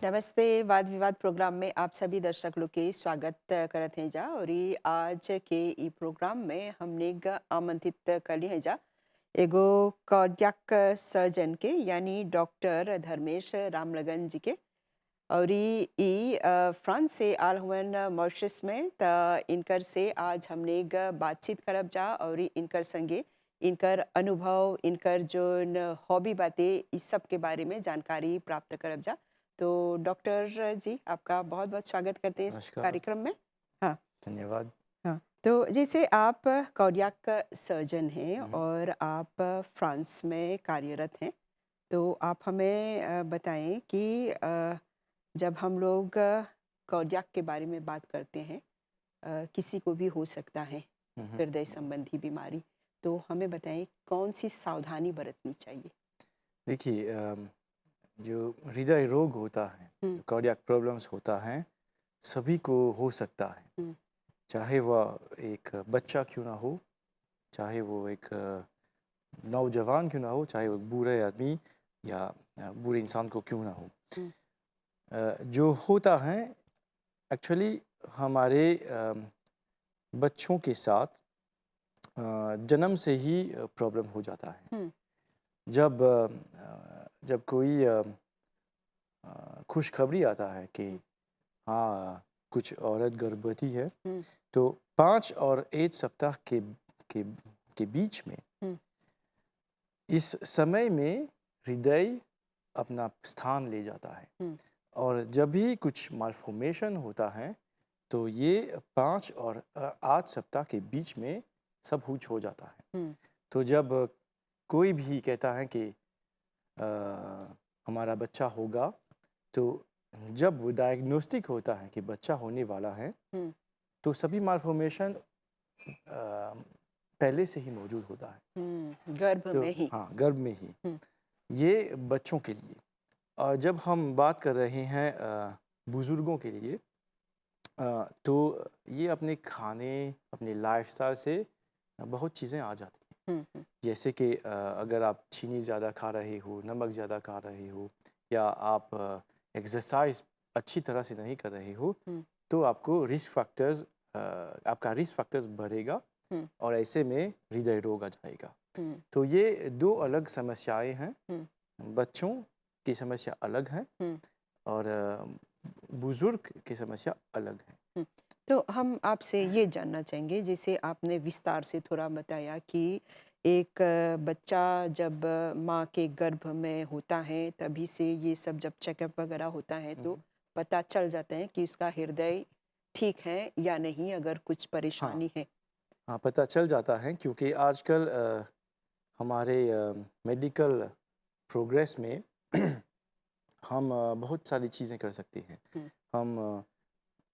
नमस्ते। वाद विवाद प्रोग्राम में आप सभी दर्शक लोग के स्वागत करत हैं जा और ये आज के ई प्रोग्राम में हमने आमंत्रित कर लिए हैं जा एगो कार्डियक सर्जन के यानी डॉक्टर धर्मेश रामलगन जी के और फ्रांस से आल हुअन मॉरिशस में त इनकर से आज हमने बातचीत करब जा और इनकर संगे इनकर अनुभव इनकर जो हॉबी बातें इस सब के बारे में जानकारी प्राप्त करब जा। तो डॉक्टर जी आपका बहुत बहुत स्वागत करते हैं इस नमस्कार, कार्यक्रम में। हाँ। धन्यवाद। हाँ, तो जैसे आप कार्डियक सर्जन हैं हुँ, और आप फ्रांस में कार्यरत हैं, तो आप हमें बताएं कि जब हम लोग कार्डियक के बारे में बात करते हैं, किसी को भी हो सकता है हुँ, हुँ। हृदय संबंधी बीमारी, तो हमें बताएं कौन सी सावधानी बरतनी चाहिए। देखिए जो हृदय रोग होता है, हम्म। कार्डियक प्रॉब्लम्स होता है, सभी को हो सकता है। हम्म। चाहे वह एक बच्चा क्यों ना हो, चाहे वो एक नौजवान क्यों ना हो, चाहे वो बूढ़े आदमी या बूढ़े इंसान को क्यों ना हो। हम्म। जो होता है एक्चुअली हमारे बच्चों के साथ जन्म से ही प्रॉब्लम हो जाता है। हम्म। जब कोई खुशखबरी आता है कि हम्म। हाँ, कुछ औरत गर्भवती है, हम्म। तो 5 और 1 सप्ताह के के बीच में हम्म। इस समय में हृदय अपना स्थान ले जाता है हम्म। और जब भी कुछ मालफ़ॉर्मेशन होता है, तो ये 5 और 8 सप्ताह के बीच में सब कुछ हो जाता है। हम्म। तो जब कोई भी कहता है कि अ, हमारा बच्चा होगा, तो जब वो डायग्नोस्टिक होता है कि बच्चा होने वाला है, हम्म। तो सभी मालफ़ॉर्मेशन पहले से ही मौजूद होता है। गर्भ तो में ही। हाँ, गर्भ में ही। हम्म। ये बच्चों के लिए और जब हम बात कर रहे हैं बुज़ुर्गों के लिए तो ये अपने खाने, अपने लाइफ़स्टाइल से बहुत चीज़ें आ जाती हैं। हम्म। हम्म। जैसे कि अगर आप चीनी ज़्यादा खा रहे हो, नमक ज़्यादा खा रहे हो या आप एक्सरसाइज़ अच्छी तरह से नहीं कर रहे हो, हम्म। तो आपको रिस्क फैक्टर्स आपका रिस्क फैक्टर्स बढ़ेगा हम्म। और ऐसे में हृदय रोग आ जाएगा। हम्म। तो ये 2 अलग समस्याएँ हैं। हम्म। बच्चों की समस्या अलग है हम्म। और बुज़ुर्ग की समस्या अलग है। हुँ। तो हम आपसे ये जानना चाहेंगे जैसे आपने विस्तार से थोड़ा बताया कि एक बच्चा जब माँ के गर्भ में होता है तभी से ये सब जब चेकअप वगैरह होता है हुँ, तो हुँ। पता चल जाता है कि उसका हृदय ठीक है या नहीं अगर कुछ हाँ, परेशानी है। हाँ, पता चल जाता है क्योंकि आजकल हमारे मेडिकल प्रोग्रेस में हम बहुत सारी चीज़ें कर सकते हैं। हुँ। हम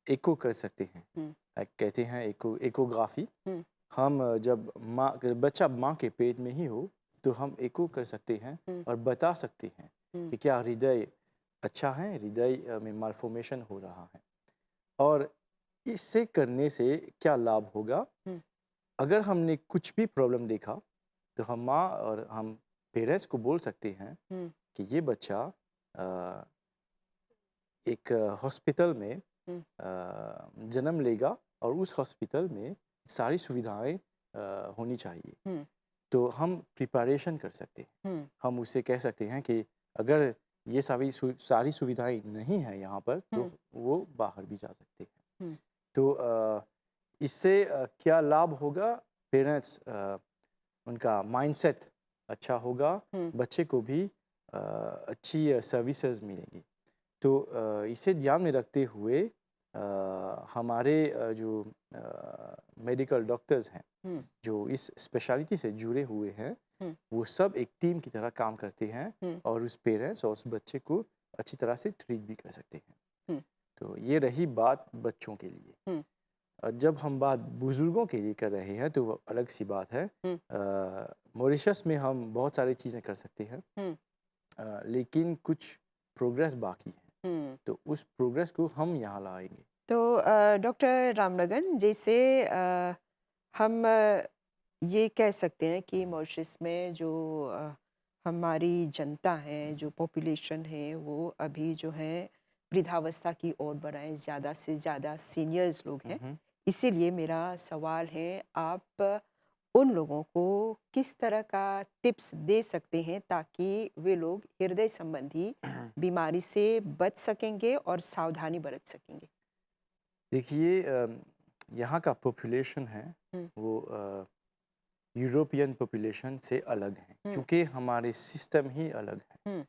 एको कर सकते हैं। हुँ। कहते हैं एकोग्राफ़ी। हुँ। हम जब बच्चा माँ के पेट में ही हो, तो हम एको कर सकते हैं हुँ। और बता सकते हैं हुँ। कि क्या हृदय अच्छा है, हृदय में मालफ़ॉर्मेशन हो रहा है। और इससे करने से क्या लाभ होगा? हुँ। अगर हमने कुछ भी प्रॉब्लम देखा, तो हम माँ और हम पेरेंट्स को बोल सकते हैं हुँ। कि ये बच्चा अ, एक हॉस्पिटल में हुँ। जन्म लेगा और उस हॉस्पिटल में सारी सुविधाएँ होनी चाहिए। हुँ। तो हम प्रिपरेशन कर सकते हैं। हुँ। हम उससे कह सकते हैं कि अगर ये सारी सुविधाएँ नहीं हैं यहाँ पर, तो हुँ। वो बाहर भी जा सकते हैं। हुँ। तो इससे क्या लाभ होगा? पेरेंट्स उनका माइंडसेट अच्छा होगा, हुँ। बच्चे को भी अच्छी सर्विसेज़ मिलेंगी। तो इसे ध्यान में रखते हुए हमारे जो मेडिकल डॉक्टर्स हैं, हुँ। जो इस स्पेशलिटी से जुड़े हुए हैं, हुँ। वो सब एक टीम की तरह काम करते हैं हुँ। और उस पेरेंट्स और उस बच्चे को अच्छी तरह से ट्रीट भी कर सकते हैं। हुँ। तो ये रही बात बच्चों के लिए। हुँ। जब हम बात बुज़ुर्गों के लिए कर रहे हैं, तो वो अलग-सी बात है। हुँ। मॉरिशस में हम बहुत सारी चीज़ें कर सकते हैं हुँ। लेकिन कुछ प्रोग्रेस बाकी है, हुँ। तो उस प्रोग्रेस को हम यहाँ लाएँगे। तो डॉक्टर रामलगन जैसे हम ये कह सकते हैं कि मॉरिशस में जो हमारी जनता है जो पॉपुलेशन है वो अभी जो है वृद्धावस्था की ओर बढ़ाएं, ज़्यादा से ज़्यादा सीनियर्स लोग हैं। हम्म, इसीलिए मेरा सवाल है, आप उन लोगों को किस तरह का टिप्स दे सकते हैं ताकि वे लोग हृदय संबंधी बीमारी से बच सकेंगे और सावधानी बरत सकेंगे? देखिए यहाँ का पॉपुलेशन है हुँ, वो यूरोपियन पॉपुलेशन से अलग है हुँ, क्योंकि हमारे सिस्टम ही अलग है। हुँ,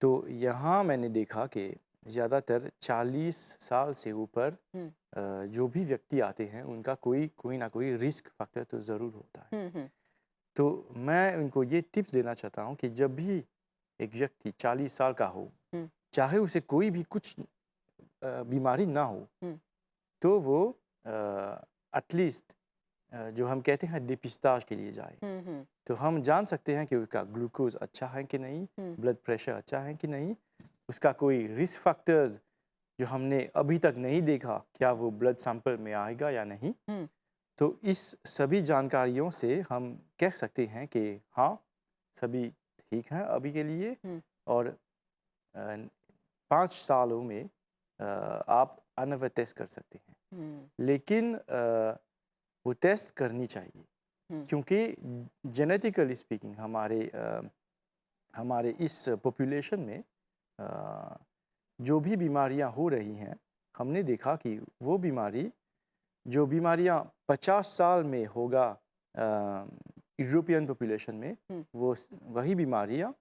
तो यहाँ मैंने देखा कि ज़्यादातर 40 साल से ऊपर हुँ, जो भी व्यक्ति आते हैं उनका कोई कोई ना कोई रिस्क फैक्टर तो ज़रूर होता है। हुँ, हुँ, तो मैं उनको ये टिप्स देना चाहता हूँ कि जब भी एक व्यक्ति 40 साल का हो, हुँ, चाहे उसे कोई भी कुछ बीमारी ना हो, हुँ, तो वो एटलीस्ट जो हम कहते हैं डिपिस्ताज के लिए जाए। हुँ, हुँ, तो हम जान सकते हैं कि उसका ग्लूकोज़ अच्छा है कि नहीं, हुँ, ब्लड प्रेशर अच्छा है कि नहीं, उसका कोई रिस्क फैक्टर्स जो हमने अभी तक नहीं देखा, क्या वो ब्लड सैंपल में आएगा या नहीं। हुँ, तो इस सभी जानकारियों से हम कह सकते हैं कि हाँ, सभी ठीक हैं अभी के लिए हुँ, और 5 सालों में आप अनवर टेस्ट कर सकते हैं। हुँ, लेकिन वो टेस्ट करनी चाहिए हुँ, क्योंकि जेनेटिकली स्पीकिंग हमारे इस पॉपुलेशन में अ, जो भी बीमारियां हो रही हैं, हमने देखा कि वो बीमारी जो बीमारियां 50 साल में होगा यूरोपियन पॉपुलेशन में, हुँ, वही बीमारियां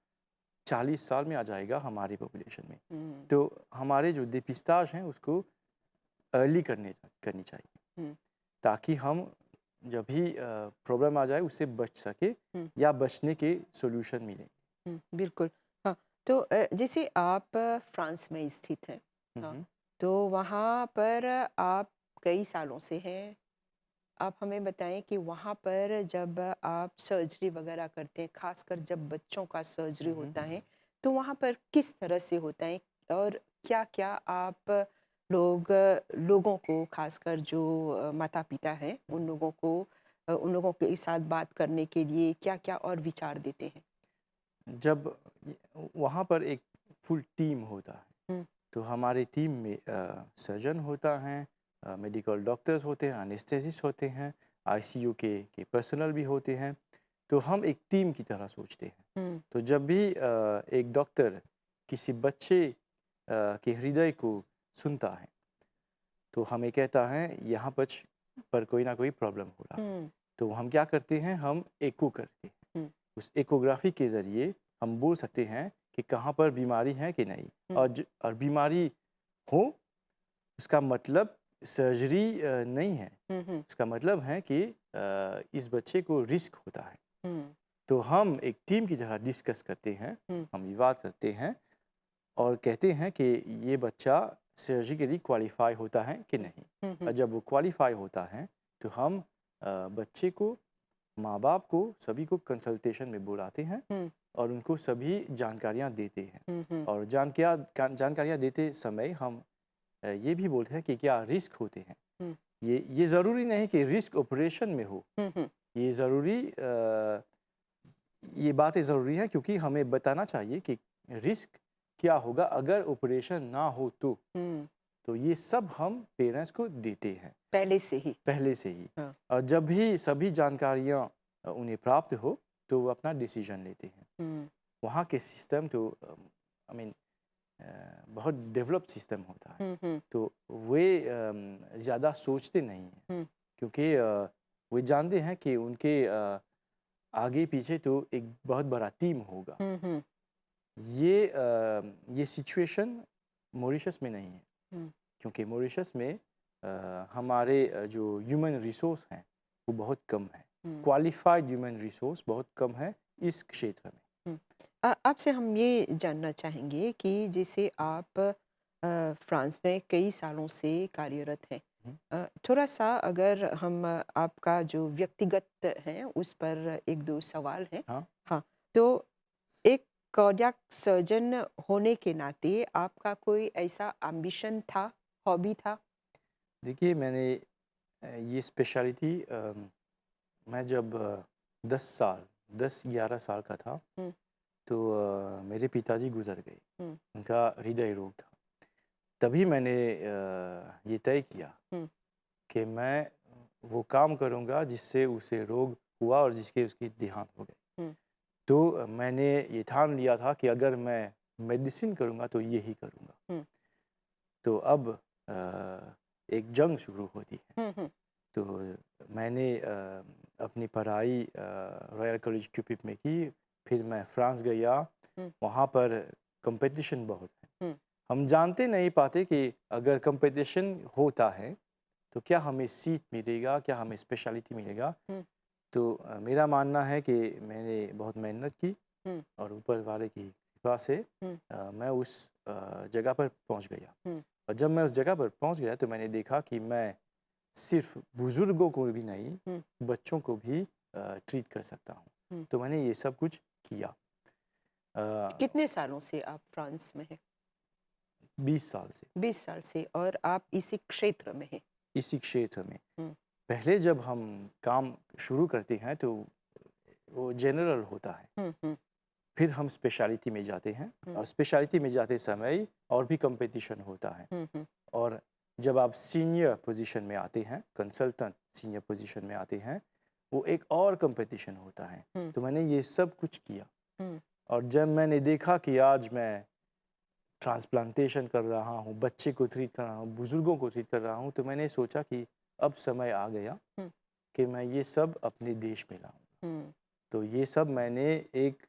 40 साल में आ जाएगा हमारी पॉपुलेशन में। हुँ, तो हमारे जो डिपिस्ताज हैं उसको अर्ली करनी चाहिए हुँ, ताकि हम जब भी प्रॉब्लम आ जाए उससे बच सके हुँ, या बचने के सॉल्यूशन मिले। हुँ, बिल्कुल। हाँ, तो जैसे आप फ्रांस में स्थित हैं, हुँ, हाँ, हुँ। तो वहाँ पर आप कई सालों से हैं। आप हमें बताएँ कि वहाँ पर जब आप सर्जरी वग़ैरह करते हैं, ख़ासकर जब बच्चों का सर्जरी हुँ, हुँ। होता है, तो वहाँ पर किस तरह से होता है? और क्या-क्या आप लोगों को, ख़ासकर जो माता-पिता हैं, उन लोगों के साथ बात करने के लिए क्या-क्या और विचार देते हैं? जब वहाँ पर एक फुल टीम होता है, हुँ, तो हमारे टीम में सर्जन होता है, मेडिकल डॉक्टर्स होते हैं, एनेस्थेसिस्ट होते हैं, आईसीयू के पर्सनल भी होते हैं। तो हम एक टीम की तरह सोचते हैं। हुँ, तो जब भी एक डॉक्टर किसी बच्चे के हृदय को सुनता है, तो हमें कहता है यहाँ पर कोई ना कोई प्रॉब्लम हो रहा है। हुँ, तो हम क्या करते हैं, हम एको करते हैं। हुँ, उस एकोग्राफी के ज़रिए हम बोल सकते हैं कि कहाँ पर बीमारी है कि नहीं, हुँ, और बीमारी हो उसका मतलब सर्जरी नहीं है। हुँ, हुँ, उसका मतलब है कि इस बच्चे को रिस्क होता है। हुँ, तो हम एक टीम की तरह डिस्कस करते हैं, हुँ, हम विवाद करते हैं और कहते हैं कि ये बच्चा सर्जरी के लिए क्वालिफ़ाई होता है कि हुँ, नहीं। हुँ, और हुँ, जब वो क्वालिफ़ाई होता है, तो हम बच्चे को, माँ-बाप को, सभी को कंसल्टेशन में बुलाते हैं हुँ, और उनको सभी जानकारियाँ देते हैं। हुँ, हुँ, और जानकारियाँ देते समय हम ये भी बोलते हैं कि क्या रिस्क होते हैं। हुँ, ये ज़रूरी नहीं कि रिस्क ऑपरेशन में हो। हुँ, हुँ, ये ज़रूरी ये बातें ज़रूरी हैं क्योंकि हमें बताना चाहिए कि रिस्क क्या होगा अगर ऑपरेशन ना हो तो। हुँ, तो ये सब हम पेरेंट्स को देते हैं पहले से ही। पहले से ही। हाँ, और जब भी सभी जानकारियाँ उन्हें प्राप्त हो, तो वो अपना डिसीज़न लेते हैं। हुँ, वहाँ के सिस्टम तो आई मीन बहुत डेवलप सिस्टम होता है। हुँ, हुँ, तो वे ज़्यादा सोचते नहीं हैं हुँ, क्योंकि वे जानते हैं कि उनके आगे पीछे तो एक बहुत बड़ा टीम होगा। हुँ, हुँ, ये सिचुएशन मॉरिशस में नहीं है हुँ, क्योंकि मॉरिशस में हमारे जो ह्यूमन रिसोर्स हैं वो बहुत कम है। हुँ, क्वालिफ़ाइड ह्यूमन रिसोर्स बहुत कम है इस क्षेत्र में। हुँ। आपसे हम ये जानना चाहेंगे कि जैसे आप फ्रांस में कई सालों से कार्यरत हैं। हुँ, थोड़ा-सा अगर हम आपका जो व्यक्तिगत है उस पर 1-2 सवाल हैं। हाँ। हाँ, तो एक कार्डियक सर्जन होने के नाते आपका कोई ऐसा एम्बिशन था, हॉबी था? देखिए मैंने ये स्पेशलिटी मैं जब 10 साल 10-11 साल का था, हुँ, तो मेरे पिताजी गुज़र गए। हुँ, उनका हृदय रोग था। तभी मैंने ये तय किया हुँ, कि मैं वो काम करूँगा जिससे उसे रोग हुआ और जिसके उसकी देहांत हो गई। हुँ, तो मैंने ये ठान लिया था कि अगर मैं मेडिसिन करूँगा तो यही करूँगा। हुँ, तो अब एक जंग शुरू होती है। हुँ, हुँ, तो मैंने अपनी पढ़ाई रॉयल कॉलेज क्यूपिप में की, फिर मैं फ्रांस गया, हुँ, वहाँ पर कंपटीशन बहुत है। हुँ, हम जानते नहीं पाते कि अगर कंपटीशन होता है, तो क्या हमें सीट मिलेगा, क्या हमें स्पेशलिटी मिलेगा। हुँ, तो मेरा मानना है कि मैंने बहुत मेहनत की हुँ, और ऊपर वाले की कृपा से हुँ, मैं उस जगह पर पहुँच गया। हुँ, और जब मैं उस जगह पर पहुँच गया तो मैंने देखा कि मैं सिर्फ़ बुज़ुर्गों को भी नहीं, हुँ, बच्चों को भी ट्रीट कर सकता हूँ। हुँ। तो मैंने ये सब कुछ किया। अ, कितने सालों से आप फ्रांस में हैं? 20 साल से 20 साल से और आप इसी क्षेत्र में हैं। इसी क्षेत्र में। हुँ, पहले जब हम काम शुरू करते हैं तो वो जनरल होता है। हुँ, हुँ, फिर हम स्पेशलिटी में जाते हैं हुँ, और स्पेशलिटी में जाते समय और भी कॉम्पिटिशन होता है। हुँ, हुँ, और जब आप सीनियर पोजीशन में आते हैं, कंसल्टेंट सीनियर पोजीशन में आते हैं, वो एक और कॉम्पिटिशन होता है। हुँ, तो मैंने ये सब कुछ किया हुँ, और जब मैंने देखा कि आज मैं ट्रांसप्लांटेशन कर रहा हूँ, बच्चे को ट्रीट कर रहा हूँ, बुज़ुर्गों को ट्रीट कर रहा हूँ, तो मैंने सोचा कि अब समय आ गया हुँ, कि मैं ये सब अपने देश में लाऊँ। हुँ, तो ये सब मैंने एक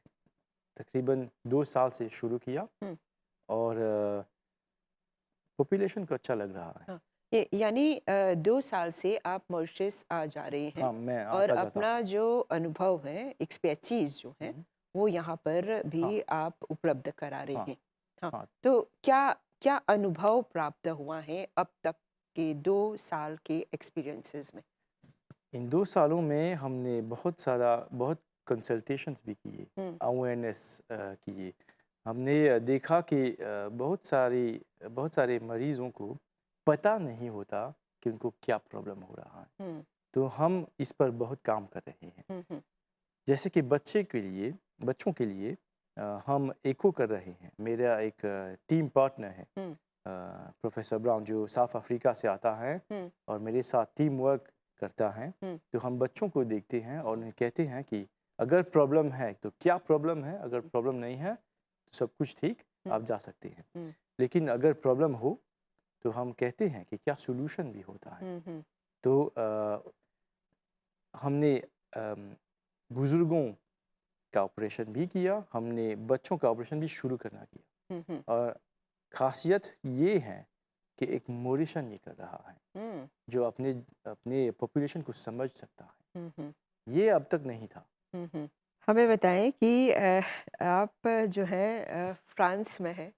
तकरीबन 2 साल से शुरू किया हुँ। और पॉपुलेशन को अच्छा लग रहा है। हाँ, ये यानी 2 साल से आप मॉरिशस आ जा रहे हैं हाँ, मैं और आता-जाता अपना हूँ। जो अनुभव है, एक्सपर्टीज़ जो है, हुँ, वो यहाँ पर हाँ, भी आप उपलब्ध करा रहे हाँ, हैं। हाँ, हाँ। तो क्या क्या अनुभव प्राप्त हुआ है अब तक के 2 साल के एक्सपीरियंसेस में? इन 2 सालों में हमने बहुत कंसल्टेशंस भी किए, हुँ, अवेयरनेस किए। हमने देखा कि बहुत सारे मरीज़ों को पता नहीं होता कि उनको क्या प्रॉब्लम हो रहा है। हुँ, तो हम इस पर बहुत काम कर रहे हैं। हुँ, हुँ, जैसे कि बच्चों के लिए हम एको कर रहे हैं। मेरा एक टीम पार्टनर है हुँ, प्रोफ़ेसर ब्राउन जो साउथ अफ्रीका से आता है हुँ, और मेरे साथ टीम वर्क करता है। हुँ, तो हम बच्चों को देखते हैं और उन्हें कहते हैं कि अगर प्रॉब्लम है तो क्या प्रॉब्लम है? अगर प्रॉब्लम नहीं है तो सब कुछ ठीक, हुँ, आप जा सकते हैं। हुँ, लेकिन अगर प्रॉब्लम हो तो हम कहते हैं कि क्या सॉल्यूशन भी होता है। हुँ, हुँ, तो हमने अम, बुज़ुर्गों का ऑपरेशन भी किया, हमने बच्चों का ऑपरेशन भी शुरू करना किया हुँ, हुँ, और ख़ासियत ये है कि एक मॉरिशन ये कर रहा है, हुँ, जो अपने अपने पॉपुलेशन को समझ सकता है। हुँ, हुँ, ये अब तक नहीं था। हुँ, हुँ। हमें बताएँ कि आप जो है फ्रांस में हैं,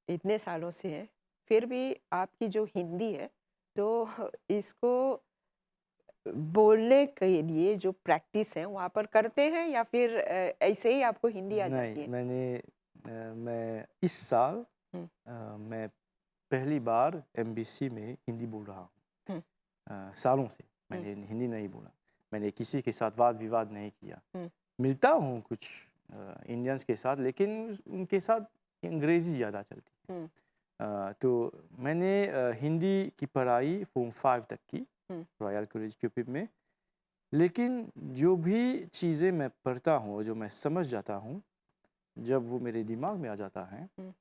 इतने सालों से हैं, फिर भी आपकी जो हिंदी है, तो इसको बोलने के लिए जो प्रैक्टिस है, वहाँ पर करते हैं या फिर ऐसे ही आपको हिंदी आ नहीं, जाती है? मैं इस साल हुँ, मैं पहली बार एमबीसी में हिंदी बोल रहा हूँ। हुँ, सालों से हुँ, मैंने हिंदी नहीं बोला। मैंने किसी के साथ वाद-विवाद नहीं किया। हुँ, मिलता हूँ कुछ इंडियंस के साथ लेकिन उनके साथ अंग्रेज़ी ज़्यादा चलती है। हुँ, तो मैंने हिंदी की पढ़ाई फ़ॉर्म 5 तक की हुँ, रॉयल कॉलेज क्यूपिप में। लेकिन जो भी चीज़ें मैं पढ़ता हूँ, जो मैं समझ जाता हूँ, जब वो मेरे दिमाग में आ जाता है, हुँ,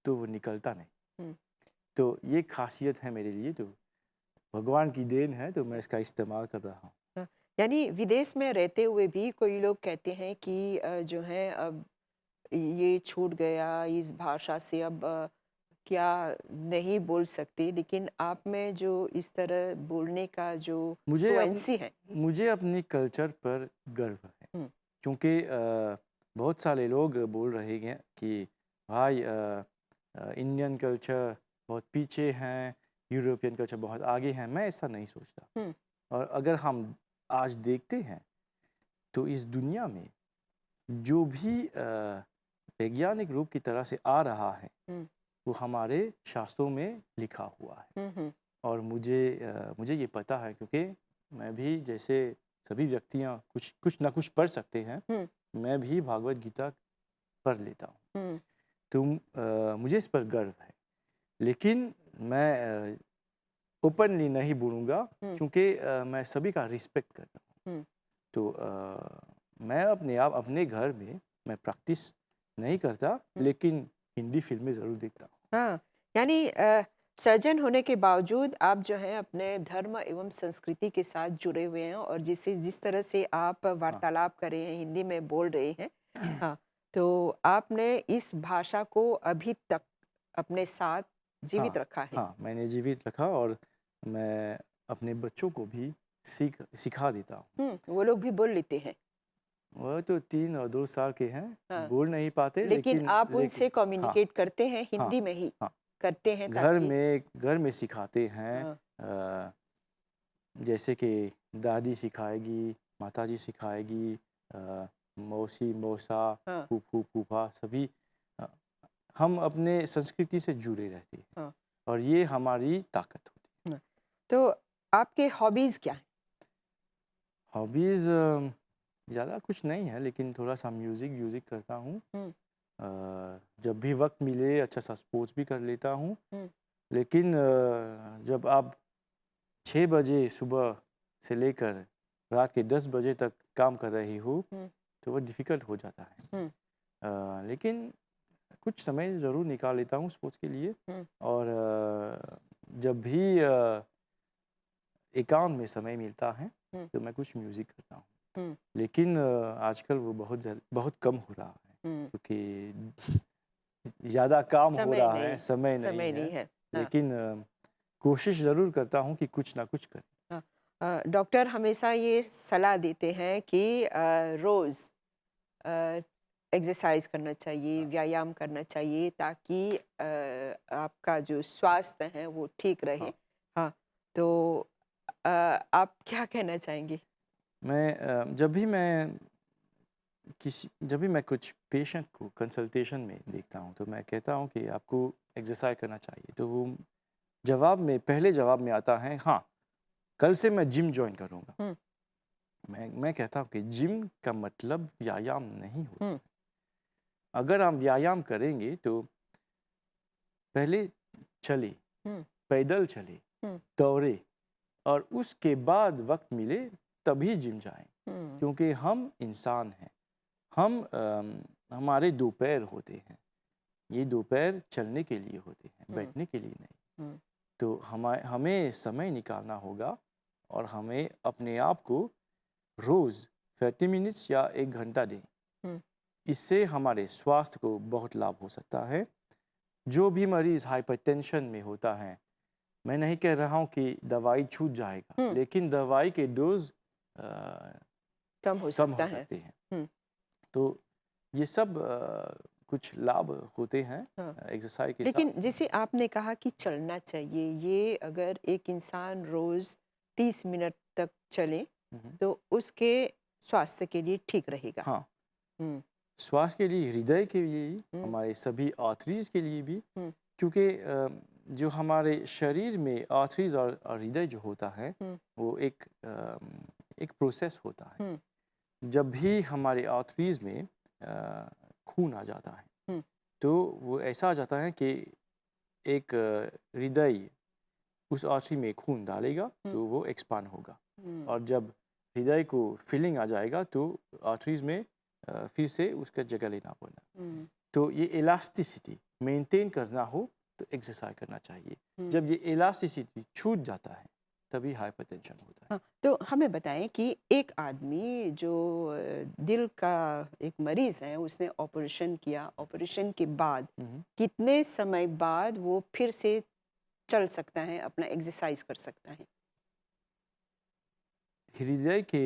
तो वो निकलता नहीं। हुँ, तो ये ख़ासियत है मेरे लिए, तो भगवान की देन है, तो मैं इसका इस्तेमाल कर रहा हूँ। हाँ, यानी विदेश में रहते हुए भी कोई लोग कहते हैं कि जो है अब ये छूट गया, इस भाषा से अब क्या नहीं बोल सकते, लेकिन आप में जो इस तरह बोलने का जो मुझे अपन फ्लुएंसी है। मुझे अपने कल्चर पर गर्व है, हुँ, क्योंकि बहुत सारे लोग बोल रहे हैं कि भाई इंडियन कल्चर बहुत पीछे हैं, यूरोपियन कल्चर बहुत आगे हैं। मैं ऐसा नहीं सोचता हुँ, और अगर हम आज देखते हैं, तो इस दुनिया में जो भी वैज्ञानिक रूप की तरह से आ रहा है, हुँ, वो हमारे शास्त्रों में लिखा हुआ है। हुँ, हुँ, और मुझे ये पता है क्योंकि मैं भी जैसे सभी व्यक्तियाँ कुछ कुछ ना कुछ पढ़ सकते हैं, हुँ, मैं भी भागवत गीता पढ़ लेता हूँ। हुँ, तो मुझे इस पर गर्व है। लेकिन मैं ओपनली नहीं बोलूँगा हुँ, क्योंकि मैं सभी का रिस्पेक्ट करता हूँ। हुँ, तो मैं अपने आप अपने घर में मैं प्रैक्टिस नहीं करता, हुँ। लेकिन हिंदी फ़िल्में ज़रूर देखता हूँ। हाँ, यानी सर्जन होने के बावजूद आप जो है अपने धर्म एवं संस्कृति के साथ जुड़े हुए हैं और जिस तरह से आप हाँ, वार्तालाप कर रहे हैं, हिंदी में बोल रहे हैं। हाँ, तो आपने इस भाषा को अभी तक अपने साथ जीवित हाँ, रखा है। हाँ, मैंने जीवित रखा और मैं अपने बच्चों को भी सिखा देता हूँ। वो लोग भी बोल लेते हैं। वह तो 3 और 2 साल के हैं, हाँ, बोल नहीं पाते लेकिन आप लेकिन उनसे हाँ, कम्युनिकेट करते हैं हाँ, हिंदी में ही, हाँ। करते हैं घर ताकि में घर में सिखाते हैं हाँ, जैसे कि दादी सिखाएगी, माताजी सिखाएगी, मौसी, मौसा, हाँ, फूफू, फूफा सभी अ, हम अपने संस्कृति से जुड़े रहते हैं हाँ, और ये हमारी ताकत होती है। हाँ। तो आपके हॉबीज़ क्या हैं? हॉबीज़ ज़्यादा कुछ नहीं है लेकिन थोड़ा-सा म्यूज़िक करता हूँ। हुँ, जब भी वक़्त मिले अच्छा-सा स्पोर्ट्स भी कर लेता हूँ। हुँ, लेकिन जब आप 6 बजे सुबह से लेकर रात के 10 बजे तक काम कर रही हो, हुँ, तो वो डिफ़िकल्ट हो जाता है। हुँ, लेकिन कुछ समय ज़रूर निकाल लेता हूँ स्पोर्ट्स के लिए हुँ, और जब भी एकांत में समय मिलता है, हुँ, तो मैं कुछ म्यूज़िक करता हूँ। हुँ, लेकिन आजकल वो बहुत कम हो रहा है हुँ। क्योंकि ज़्यादा काम हो समय रहा है, नहीं समय नहीं समय नहीं है। है। हाँ, लेकिन कोशिश ज़रूर करता हूँ कि कुछ ना कुछ करें। हाँ। डॉक्टर हमेशा ये सलाह देते हैं कि रोज़ अ, एक्सरसाइज़ करना चाहिए, हाँ, व्यायाम करना चाहिए ताकि आपका जो स्वास्थ्य है वो ठीक रहे। हाँ। हाँ, तो आप क्या कहना चाहेंगे? जब भी मैं कुछ पेशेंट को कंसल्टेशन में देखता हूँ, तो मैं कहता हूँ कि आपको एक्सरसाइज़ करना चाहिए। तो वो पहले जवाब में आता है, हाँ, कल से मैं जिम जॉइन करूँगा। हुँ, मैं कहता हूँ कि जिम का मतलब व्यायाम नहीं होता। हुँ, अगर हम व्यायाम करेंगे तो पहले चले, हुँ, पैदल चले, हुँ, दौड़े और उसके बाद वक़्त मिले तभी जिम जाएँ। हुँ, क्योंकि हम इंसान हैं। हमारे 2 पैर होते हैं। ये 2 पैर चलने के लिए होते हैं, हुँ, बैठने के लिए नहीं। हुँ, तो हमें समय निकालना होगा और हमें अपने आप को रोज़ 30 मिनट्स या 1 घंटा दें। हुँ, इससे हमारे स्वास्थ्य को बहुत लाभ हो सकता है। जो भी मरीज़ हाइपरटेंशन में होता है, मैं नहीं कह रहा हूँ कि दवाई छूट जाएगा, हुँ, लेकिन दवाई के डोज़ अ, कम हो कम हो सकता है। सकते हैं। हुँ, तो ये सब कुछ लाभ होते हैं हाँ। एक्सरसाइज़ के लेकिन साथ। जैसे आपने कहा कि चलना चाहिए, ये अगर एक इंसान रोज़ 30 मिनट तक चले, हुँ, हुँ। तो उसके स्वास्थ्य के लिए ठीक रहेगा। हाँ, हुँ, श्वास के लिए, हृदय के लिए ही, हुँ, हमारे सभी आर्टरीज़ के लिए भी हुँ, क्योंकि जो हमारे शरीर में आर्टरीज़ और हृदय जो होता है, हुँ, वो एक प्रोसेस होता है। हुँ, जब भी हमारे आर्टरीज़ में खून आ जाता है, हुँ, तो वो ऐसा आ जाता है कि एक हृदय उस आर्टरी में खून डालेगा, हुँ, तो वो एक्सपांड होगा हुँ, और जब हृदय को फीलिंग आ जाएगा, तो आर्टरीज़ में फिर से उसका जगह लेना पड़ना। हुँ, तो ये इलास्टिसिटी मेंटेन करना हो तो एक्सरसाइज करना चाहिए। हुँ। जब ये इलास्टिसिटी छूट जाता है तभी हाइपरटेंशन होता है। हाँ, तो हमें बताएँ कि एक आदमी जो दिल का एक मरीज़ है, उसने ऑपरेशन किया, ऑपरेशन के बाद हुँ। कितने समय बाद वो फिर से चल सकता है, अपना एक्सरसाइज़ कर सकता है? हृदय के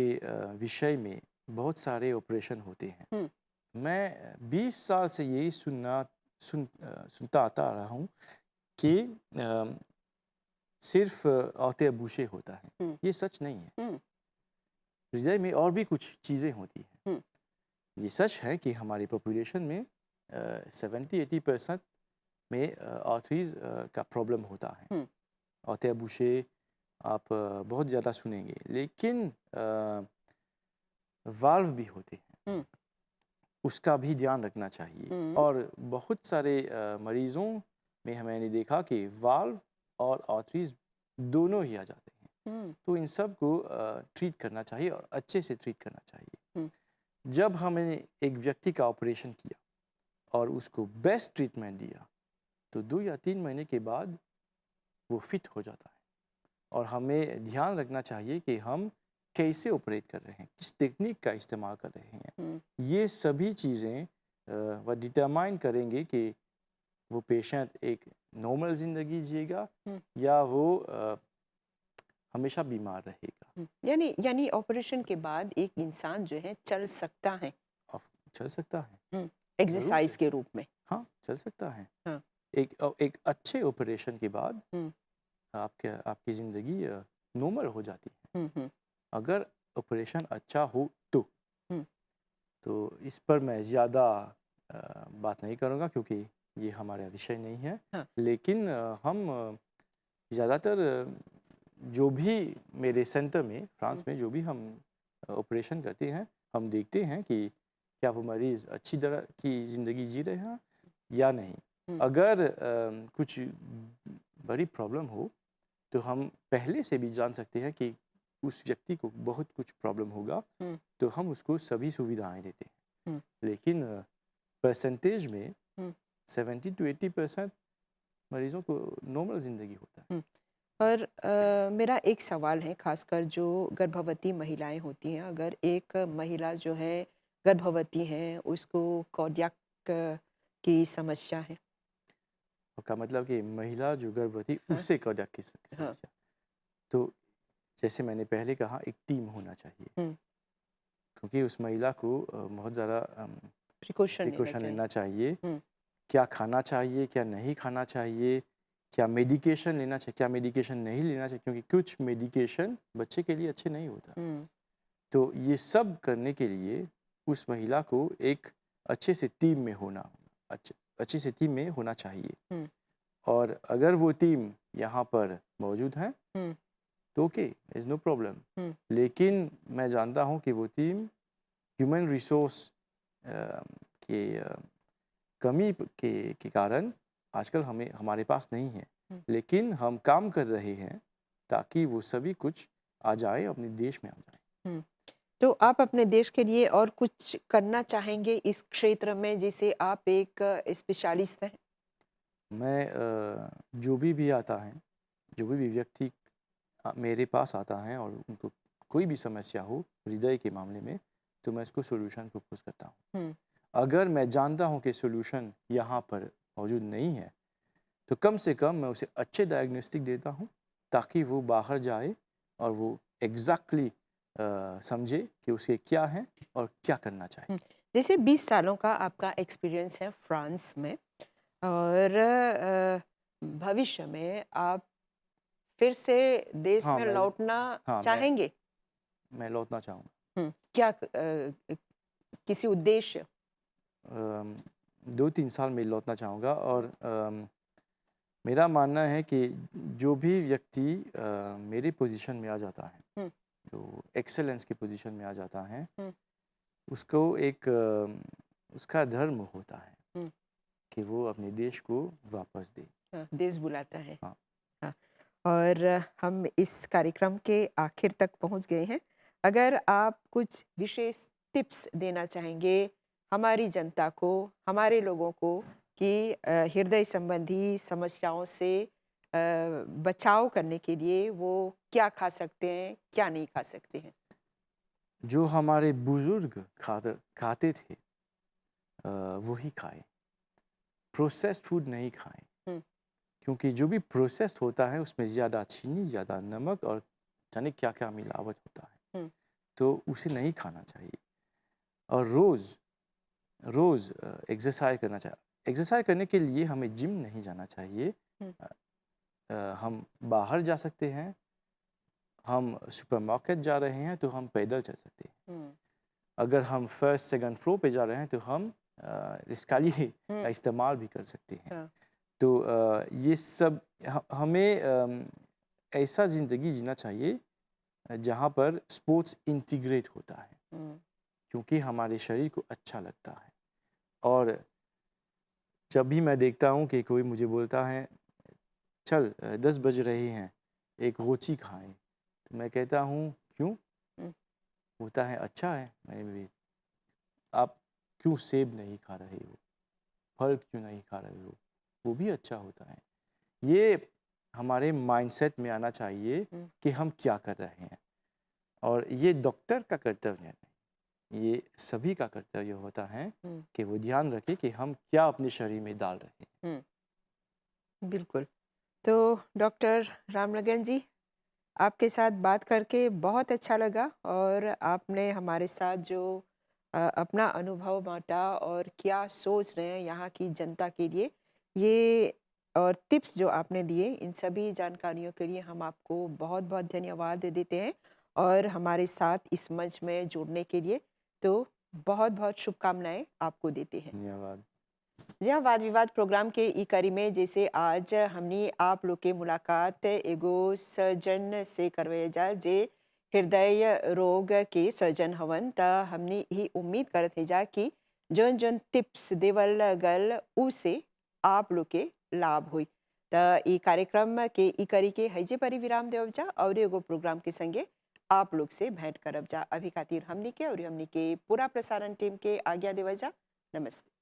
विषय में बहुत सारे ऑपरेशन होते हैं। हुँ, मैं 20 साल से यही सुनता आता रहा हूँ कि सिर्फ़ औते-बूशे होता है। हुँ, ये सच नहीं है। हुँ, हृदय में और भी कुछ चीज़ें होती हैं। हुँ, ये सच है कि हमारी पॉपुलेशन में 70-80% में आर्थरीज़ का प्रॉब्लम होता है। हुँ, औते-बूशे आप बहुत ज़्यादा सुनेंगे। लेकिन वाल्व भी होते हैं, हुँ, उसका भी ध्यान रखना चाहिए हुँ, और बहुत सारे मरीज़ों में मैंने देखा कि वाल्व और आर्टरीज दोनों ही आ जाते हैं। हुँ, तो इन सब को ट्रीट करना चाहिए और अच्छे से ट्रीट करना चाहिए। हुँ, जब हमने एक व्यक्ति का ऑपरेशन किया और उसको बेस्ट ट्रीटमेंट दिया, तो 2 या 3 महीने के बाद वो फिट हो जाता है। और हमें ध्यान रखना चाहिए कि हम कैसे ऑपरेट कर रहे हैं, किस टेक्निक का इस्तेमाल कर रहे हैं। हुँ, ये सभी चीज़ें वो डिटरमाइन करेंगे कि वो पेशेंट एक नॉर्मल ज़िंदगी जिएगा हुँ, या वो हमेशा बीमार रहेगा। हुँ। यानी ऑपरेशन के बाद एक इंसान जो है चल सकता है। ऑफ चल सकता है, हुँ, ज़रूर एक्सरसाइज़ के चल रूप में। हाँ, चल सकता है। हाँ, एक अच्छे ऑपरेशन के बाद हुँ, आपकी ज़िंदगी नॉर्मल हो जाती है। हुँ, हुँ, अगर ऑपरेशन अच्छा हो तो। हुँ, तो इस पर मैं ज़्यादा बात नहीं करूँगा क्योंकि ये हमारा विषय नहीं है। हाँ, लेकिन हम ज़्यादातर जो भी मेरे सेंटर में हुँ, फ्रांस में जो भी हम ऑपरेशन करते हैं, हम देखते हैं कि क्या वो मरीज़ अच्छी तरह की ज़िंदगी जी रहे हैं या नहीं। हुँ, अगर कुछ बड़ी प्रॉब्लम हो तो हम पहले से भी जान सकते हैं कि उस व्यक्ति को बहुत कुछ प्रॉब्लम होगा, हुँ, तो हम उसको सभी सुविधाएँ देते हैं। हुँ, लेकिन परसेंटेज में हुँ, 70 टू 80% मरीज़ों को नॉर्मल ज़िंदगी होता है। हुँ। और मेरा एक सवाल है ख़ासकर जो गर्भवती महिलाएँ होती हैं, अगर एक महिला जो है गर्भवती है, उसको कार्डियक की समस्या है। का मतलब कि महिला जो गर्भवती हाँ, उससे कार्डियक की हाँ, समस्या। तो जैसे मैंने पहले कहा एक टीम होना चाहिए हुँ, क्योंकि उस महिला को बहुत ज़्यादा प्रिकॉशन लेना प्रिकॉशन चाहिए। लेना चाहिए। हुँ, क्या खाना चाहिए, क्या नहीं खाना चाहिए, क्या मेडिकेशन लेना चाहिए, क्या मेडिकेशन नहीं लेना चाहिए क्योंकि कुछ मेडिकेशन बच्चे के लिए अच्छे नहीं होता। हुँ, तो ये सब करने के लिए उस महिला को एक अच्छे से टीम में होना अच्छे से टीम में होना चाहिए। हुँ, और अगर वो टीम यहाँ पर मौजूद है हुँ, तो ओके इज़ नो प्रॉब्लम। हुँ, लेकिन मैं जानता हूँ कि वो टीम ह्यूमन रिसोर्स के कमी के कारण आजकल हमें हमारे पास नहीं है। हुँ, लेकिन हम काम कर रहे हैं ताकि वो सभी कुछ आ जाए, अपने देश में आ जाए। हुँ। तो आप अपने देश के लिए और कुछ करना चाहेंगे इस क्षेत्र में जिसे आप एक स्पेशलिस्ट हैं? मैं जो भी आता है, जो भी व्यक्ति मेरे पास आता है और उनको कोई भी समस्या हो हृदय के मामले में, तो मैं उसको सॉल्यूशन प्रपोज़ करता हूँ। हुँ, अगर मैं जानता हूँ कि सॉल्यूशन यहाँ पर मौजूद नहीं है, तो कम से कम मैं उसे अच्छे डायग्नोस्टिक देता हूँ, ताकि वो बाहर जाए और वो एग्ज़ैक्टली समझे कि उसे क्या है और क्या करना हुँ। चाहिए। जैसे 20 सालों का आपका एक्सपीरियंस है फ्रांस में और भविष्य में आप फिर से देश हाँ, में लौटना हाँ, चाहेंगे? मैं लौटना चाहूँगा। हुँ, क्या किसी उद्देश्य? 2-3 साल में लौटना चाहूँगा और मेरा मानना है कि जो भी व्यक्ति मेरे पोज़ीशन में आ जाता है, हुँ, जो एक्सेलेंस की पोज़ीशन में आ जाता है, हुँ, उसको एक उसका धर्म होता है हुँ, कि वो अपने देश को वापस दे। हाँ, देश बुलाता है। हाँ, हाँ, और हम इस कार्यक्रम के आखिर तक पहुंच गए हैं। अगर आप कुछ विशेष टिप्स देना चाहेंगे हमारी जनता को, हमारे लोगों को कि हृदय संबंधी समस्याओं से बचाव करने के लिए वो क्या खा सकते हैं, क्या नहीं खा सकते हैं? जो हमारे बुज़ुर्ग खाते थे वही खाएँ। प्रोसेस्ड फूड नहीं खाएँ हुँ, क्योंकि जो भी प्रोसेस्ड होता है उसमें ज़्यादा चीनी, ज़्यादा नमक और जाने क्या-क्या मिलावट होता है। हुँ, तो उसे नहीं खाना चाहिए और रोज़ रोज़ एक्सरसाइज करना चाहिए। एक्सरसाइज करने के लिए हमें जिम नहीं जाना चाहिए। हुँ, अ हम बाहर जा सकते हैं, हम सुपरमार्केट जा रहे हैं तो हम पैदल चल सकते हैं। हुँ, अगर हम फर्स्ट सेकंड फ्लोर पे जा रहे हैं तो हम एस्कालिए हुँ, का इस्तेमाल भी कर सकते हैं। हाँ, तो ये सब हमें ऐसा ज़िंदगी जीना चाहिए जहाँ पर स्पोर्ट्स इंटीग्रेट होता है हुँ, क्योंकि हमारे शरीर को अच्छा लगता है और जब भी मैं देखता हूँ कि कोई मुझे बोलता है चल 10 बज रहे हैं, एक रोटी खाएँ, तो मैं कहता हूँ क्यों? हुँ, बोलता है अच्छा है। मैं भी आप क्यों सेब नहीं खा रहे हो? फल क्यों नहीं खा रहे हो? वो भी अच्छा होता है। ये हमारे माइंडसेट में आना चाहिए हुँ, कि हम क्या कर रहे हैं और ये डॉक्टर का कर्तव्य नहीं, ये सभी का कर्तव्य होता है हुँ, कि वो ध्यान रखें कि हम क्या अपने शरीर में डाल रहे हैं। हुँ, बिल्कुल। तो डॉक्टर रामलगन जी, आपके साथ बात करके बहुत अच्छा लगा और आपने हमारे साथ जो अपना अनुभव बाँटा और क्या सोच रहे हैं यहाँ की जनता के लिए, ये और टिप्स जो आपने दिए, इन सभी जानकारियों के लिए हम आपको बहुत-बहुत धन्यवाद देते हैं और हमारे साथ इस मंच में जुड़ने के लिए। तो बहुत-बहुत शुभकामनाएँ आपको देते हैं। धन्यवाद। जी हाँ, वाद विवाद प्रोग्राम के ई कड़ी में जैसे आज हमनी आप लोग के मुलाकात एगो सर्जन से करवे जा जे हृदय रोग के सर्जन हवन त हमनी ही उम्मीद करत है जा कि जौन जौन टिप्स देवल गल उ से आप लोग के लाभ हुई त ई कार्यक्रम के ई कड़ी के हैजे परी विराम देव जा और एगो प्रोग्राम के संगे आप लोग से भेंट करब जा अभी खातिर हमनी के और हमनी के पूरा प्रसारण टीम के आज्ञा देव जा। नमस्ते।